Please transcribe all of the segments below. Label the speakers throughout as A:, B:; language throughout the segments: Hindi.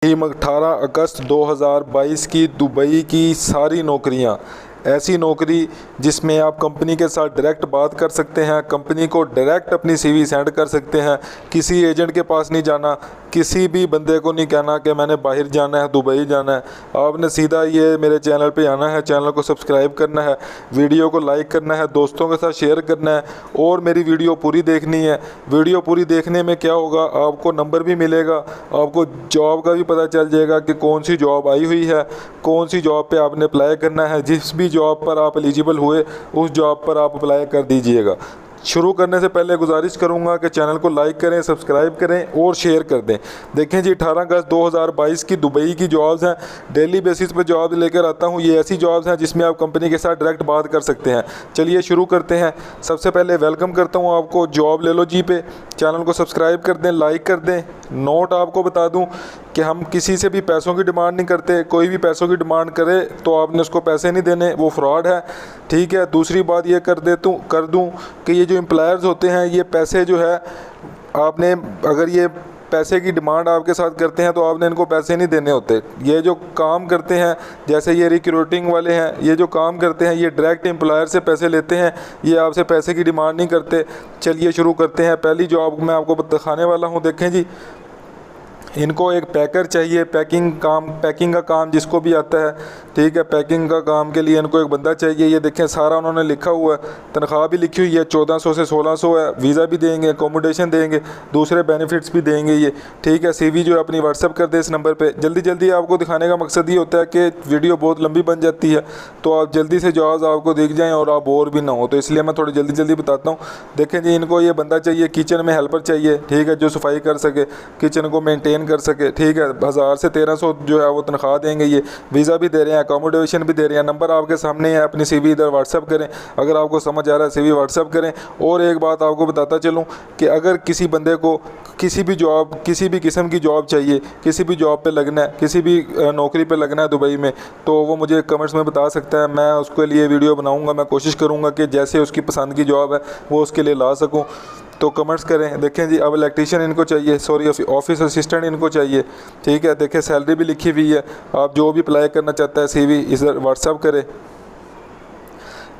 A: टीम 18 अगस्त 2022 की दुबई की सारी नौकरियां, ऐसी नौकरी जिसमें आप कंपनी के साथ डायरेक्ट बात कर सकते हैं, कंपनी को डायरेक्ट अपनी सीवी सेंड कर सकते हैं, किसी एजेंट के पास नहीं जाना, किसी भी बंदे को नहीं कहना कि मैंने बाहर जाना है, दुबई जाना है। आपने सीधा ये मेरे चैनल पे आना है, चैनल को सब्सक्राइब करना है, वीडियो को लाइक करना है, दोस्तों के साथ शेयर करना है और मेरी वीडियो पूरी देखनी है। वीडियो पूरी देखने में क्या होगा, आपको नंबर भी मिलेगा, आपको जॉब का भी पता चल जाएगा कि कौन सी जॉब आई हुई है, कौन सी जॉब पे आपने अप्लाई करना है। जिस भी जॉब पर आप एलिजिबल हुए उस जॉब पर आप अप्लाई कर दीजिएगा। शुरू करने से पहले गुजारिश करूंगा कि चैनल को लाइक करें, सब्सक्राइब करें और शेयर कर दें। देखें जी, 18 अगस्त 2022 की दुबई की जॉब्स हैं। डेली बेसिस पर जॉब लेकर आता हूं। ये ऐसी जॉब्स हैं जिसमें आप कंपनी के साथ डायरेक्ट बात कर सकते हैं। चलिए शुरू करते हैं। सबसे पहले वेलकम करता हूं आपको जॉब ले लो जी पे। चैनल को सब्सक्राइब कर दें, लाइक कर दें। नोट आपको बता दूँ कि हम किसी से भी पैसों की डिमांड नहीं करते। कोई भी पैसों की डिमांड करे तो आपने उसको पैसे नहीं देने, वो फ्रॉड है, ठीक है। दूसरी बात ये कर दूं कि ये जो एम्प्लॉयर्स होते हैं, ये पैसे जो है आपने, अगर ये पैसे की डिमांड आपके साथ करते हैं तो आपने इनको पैसे नहीं देने होते। ये जो काम करते हैं, जैसे ये रिक्रूटिंग वाले हैं, ये जो काम करते हैं ये डायरेक्ट एम्प्लॉयर से पैसे लेते हैं, ये आपसे पैसे की डिमांड नहीं करते। चलिए शुरू करते हैं। पहली जॉब मैं आपको दिखाने वाला हूँ। देखें जी, इनको एक पैकर चाहिए, पैकिंग का काम जिसको भी आता है, ठीक है। पैकिंग का काम के लिए इनको एक बंदा चाहिए। ये देखें सारा उन्होंने लिखा हुआ है, तनख्वाह भी लिखी हुई है, 1400 से 1600 है। वीज़ा भी देंगे, अकोमोडेशन देंगे, दूसरे बेनिफिट्स भी देंगे ये, ठीक है। सीवी जो है अपनी व्हाट्सअप कर दे इस नंबर पे। जल्दी जल्दी आपको दिखाने का मकसद ये होता है कि वीडियो बहुत लंबी बन जाती है, तो आप जल्दी से जॉब्स आपको दिख जाएँ और आप बोर भी ना हो, तो इसलिए मैं थोड़ी जल्दी जल्दी बताता हूँ। देखें जी, इनको ये बंदा चाहिए, किचन में हेल्पर चाहिए, ठीक है, जो सफाई कर सके, किचन को मेनटेन कर सके, ठीक है। 1000 से 1300 जो है वो तनख्वाह देंगे ये। वीज़ा भी दे रहे हैं, अकोमोडेशन भी दे रहे हैं। नंबर आपके सामने है, अपनी सीवी इधर व्हाट्सअप करें। अगर आपको समझ आ रहा है सीवी व्हाट्सअप करें। और एक बात आपको बताता चलूँ कि अगर किसी बंदे को किसी भी जॉब, किसी भी किस्म की जॉब चाहिए, किसी भी जॉब पे लगना है, किसी भी नौकरी पे लगना है दुबई में, तो वो मुझे कमेंट्स में बता सकता है। मैं उसके लिए वीडियो बनाऊँगा। मैं कोशिश करूँगा कि जैसे उसकी पसंद की जॉब है वो उसके लिए ला सकूँ, तो कमेंट्स करें। देखें जी, अब इलेक्ट्रीशियन इनको चाहिए, ऑफिस असिस्टेंट इनको चाहिए, ठीक है। देखें सैलरी भी लिखी हुई है। आप जो भी अप्लाई करना चाहता है सीवी इधर व्हाट्सअप करें।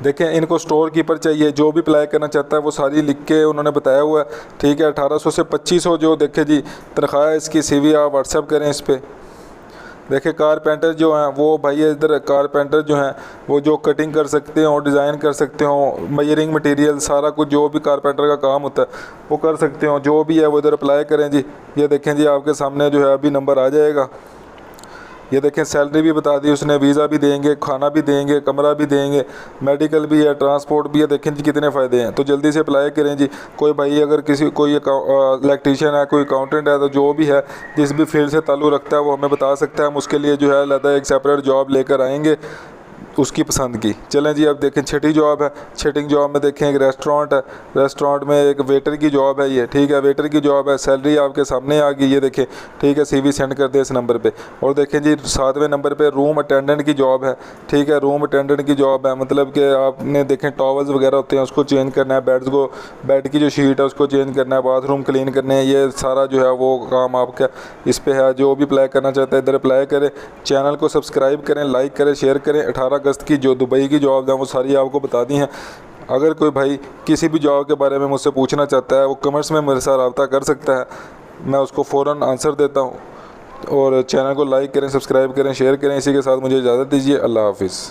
A: देखें इनको स्टोर कीपर चाहिए, जो भी अप्लाई करना चाहता है वो सारी लिख के उन्होंने बताया हुआ है, ठीक है। 1800 से 2500 जो देखें जी तनख्वाह है इसकी। सीवी आप व्हाट्सअप करें इस पर। देखिए कारपेंटर जो हैं वो भाई इधर कारपेंटर जो हैं वो जो कटिंग कर सकते हो, डिज़ाइन कर सकते हो, मेजरिंग मटेरियल सारा कुछ जो भी कारपेंटर का काम होता है वो कर सकते हो। जो भी है वो इधर अप्लाई करें जी। ये देखें जी, आपके सामने जो है अभी नंबर आ जाएगा। ये देखें सैलरी भी बता दी उसने, वीज़ा भी देंगे, खाना भी देंगे, कमरा भी देंगे, मेडिकल भी है, ट्रांसपोर्ट भी है। देखें जी कितने फ़ायदे हैं, तो जल्दी से अप्लाई करें जी। कोई भाई अगर कोई इलेक्ट्रीशियन है, कोई अकाउंटेंट है, तो जो भी है जिस भी फील्ड से ताल्लुक़ रखता है वो हमें बता सकता है। हम उसके लिए जो है अलग एक सेपरेट जॉब लेकर आएँगे उसकी पसंद की। चलें जी, अब देखें छठी जॉब है। छठी जॉब में देखें एक रेस्टोरेंट है, रेस्टोरेंट में एक वेटर की जॉब है ये, ठीक है। वेटर की जॉब है, सैलरी आपके सामने आ गई, ये देखें, ठीक है। सीवी सेंड कर दे इस नंबर पे। और देखें जी 7वें नंबर पे रूम अटेंडेंट की जॉब है, ठीक है। रूम अटेंडेंट की जॉब है, मतलब कि आपने देखें टॉवल्स वगैरह होते हैं उसको चेंज करना है, बेड की जो शीट है उसको चेंज करना है, बाथरूम क्लीन करने हैं, ये सारा जो है वो काम आपका इस पर है। जो भी अप्लाई करना चाहता है इधर अप्लाई करें। चैनल को सब्सक्राइब करें, लाइक करें, शेयर करें। 18 अगस्त की जो दुबई की जॉब है वो सारी आपको बता दी हैं। अगर कोई भाई किसी भी जॉब के बारे में मुझसे पूछना चाहता है वो कमेंट्स में मेरे साथ रब्ता कर सकता है, मैं उसको फ़ौरन आंसर देता हूँ। और चैनल को लाइक करें, सब्सक्राइब करें, शेयर करें। इसी के साथ मुझे इजाज़त दीजिए। अल्लाह हाफिज़।